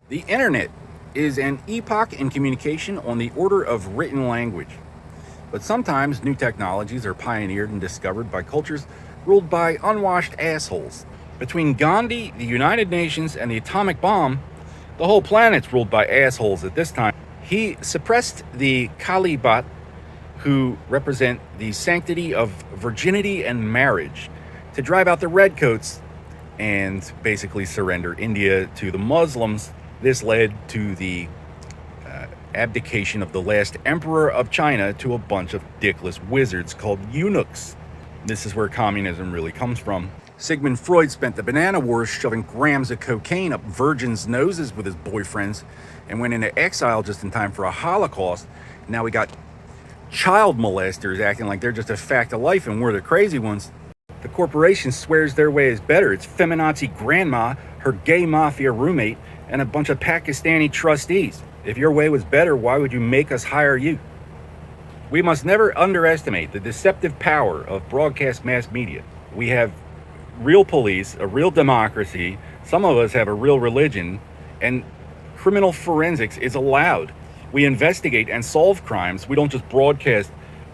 The internet is an epoch in communication on the order of written language. But sometimes new technologies are pioneered and discovered by cultures ruled by unwashed assholes. Between Gandhi, the United Nations, and the atomic bomb, the whole planet's ruled by assholes at this time. He suppressed the Kalibat, who represent the sanctity of virginity and marriage, to drive out the redcoats and basically surrender India to the Muslims. This led to the abdication of the last emperor of China to a bunch of dickless wizards called eunuchs. This is where communism really comes from. Sigmund Freud spent the banana wars shoving grams of cocaine up virgins' noses with his boyfriends and went into exile just in time for a Holocaust. Now we got child molesters acting like they're just a fact of life and we're the crazy ones. The corporation swears their way is better. It's feminazi grandma, her gay mafia roommate, and a bunch of Pakistani trustees. If your way was better, why would you make us hire you? We must never underestimate the deceptive power of broadcast mass media. We have real police, a real democracy, some of us have a real religion, and criminal forensics is allowed. We investigate and solve crimes. We don't just broadcast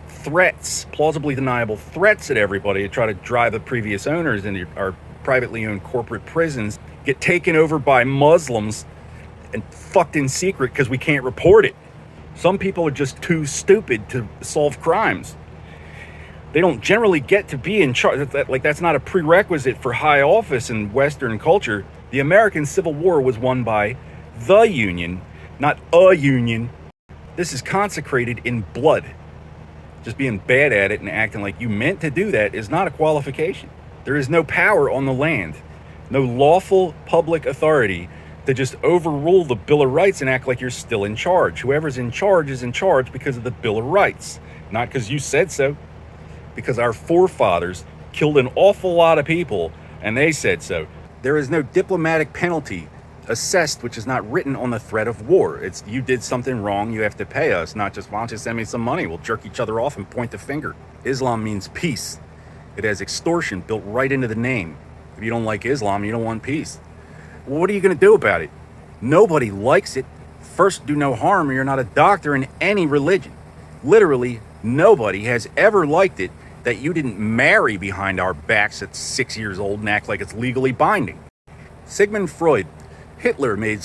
threats, plausibly deniable threats at everybody to try to drive the previous owners into our privately owned corporate prisons, get taken over by Muslims and fucked in secret because we can't report it. Some people are just too stupid to solve crimes. They don't generally get to be in charge. That's not a prerequisite for high office in Western culture. The American Civil War was won by the Union, not a union. This is consecrated in blood. Just being bad at it and acting like you meant to do that is not a qualification. There is no power on the land, no lawful public authority to just overrule the Bill of Rights and act like you're still in charge. Whoever's in charge is in charge because of the Bill of Rights, not because you said so. Because our forefathers killed an awful lot of people and they said so. There is no diplomatic penalty assessed which is not written on the threat of war. It's you did something wrong, you have to pay us, not just why don't you send me some money, we'll jerk each other off and point the finger. Islam means peace. It has extortion built right into the name. If you don't like Islam, you don't want peace. Well, what are you going to do about it? Nobody likes it. First, do no harm or you're not a doctor in any religion. Literally, nobody has ever liked it that you didn't marry behind our backs at 6 years old and act like it's legally binding. Sigmund Freud. Hitler made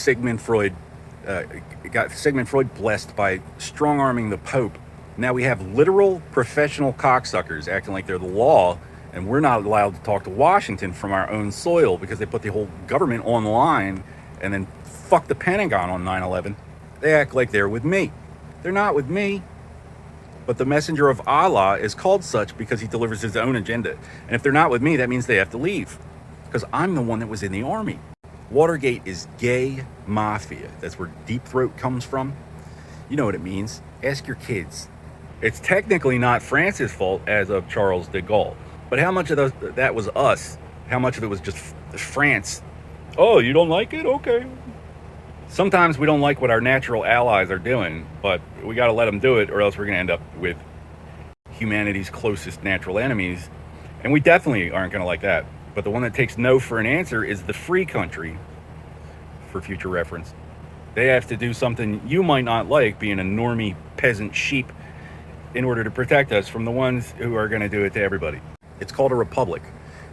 got Sigmund Freud blessed by strong-arming the Pope. Now we have literal professional cocksuckers acting like they're the law, and we're not allowed to talk to Washington from our own soil because they put the whole government online and then fuck the Pentagon on 9/11. They act like they're with me. They're not with me. But the messenger of Allah is called such because he delivers his own agenda. And if they're not with me, that means they have to leave. Because I'm the one that was in the army. Watergate is gay mafia. That's where Deep Throat comes from. You know what it means. Ask your kids. It's technically not France's fault as of Charles de Gaulle. But how much of that was us? How much of it was just France? Oh, you don't like it? Okay. Sometimes we don't like what our natural allies are doing, but we got to let them do it or else we're going to end up with humanity's closest natural enemies. And we definitely aren't going to like that. But the one that takes no for an answer is the free country, for future reference. They have to do something you might not like, being a normie peasant sheep, in order to protect us from the ones who are going to do it to everybody. It's called a republic,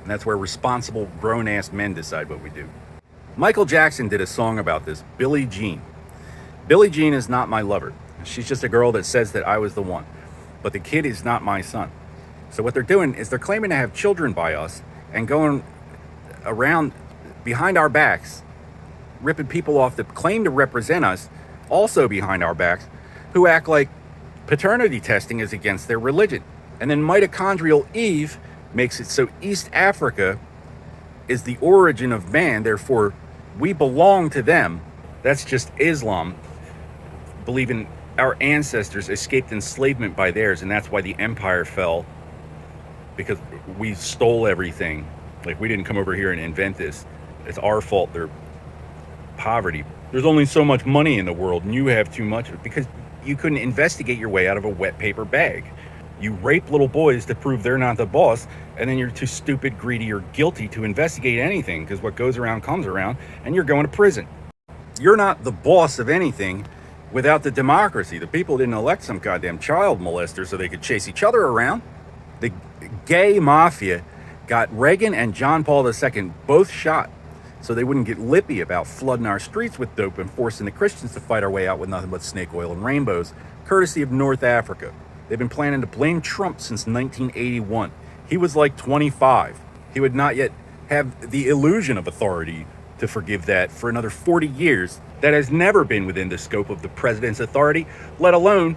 and that's where responsible, grown-ass men decide what we do. Michael Jackson did a song about this, Billie Jean. Billie Jean is not my lover. She's just a girl that says that I was the one. But the kid is not my son. So what they're doing is they're claiming to have children by us and going around behind our backs, ripping people off that claim to represent us, also behind our backs, who act like paternity testing is against their religion. And then mitochondrial Eve makes it so East Africa is the origin of man, therefore we belong to them. That's just Islam, believing our ancestors escaped enslavement by theirs, and that's why the empire fell, because we stole everything. Like, we didn't come over here and invent this. It's our fault. Their poverty. There's only so much money in the world, and you have too much because you couldn't investigate your way out of a wet paper bag. You rape little boys to prove they're not the boss, and then you're too stupid, greedy, or guilty to investigate anything because what goes around comes around, and you're going to prison. You're not the boss of anything without the democracy. The people didn't elect some goddamn child molester so they could chase each other around. The gay mafia got Reagan and John Paul II both shot so they wouldn't get lippy about flooding our streets with dope and forcing the Christians to fight our way out with nothing but snake oil and rainbows, courtesy of North Africa. They've been planning to blame Trump since 1981. He was like 25. He would not yet have the illusion of authority to forgive that for another 40 years. That has never been within the scope of the president's authority, let alone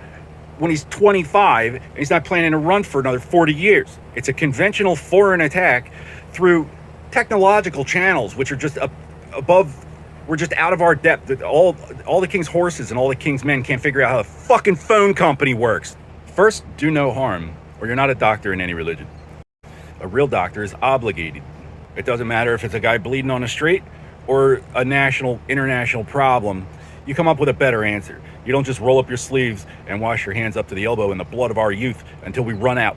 when he's 25 and he's not planning to run for another 40 years. It's a conventional foreign attack through technological channels, which are just above, we're just out of our depth. All the king's horses and all the king's men can't figure out how the fucking phone company works. First, do no harm, or you're not a doctor in any religion. A real doctor is obligated. It doesn't matter if it's a guy bleeding on the street or a national, international problem. You come up with a better answer. You don't just roll up your sleeves and wash your hands up to the elbow in the blood of our youth until we run out.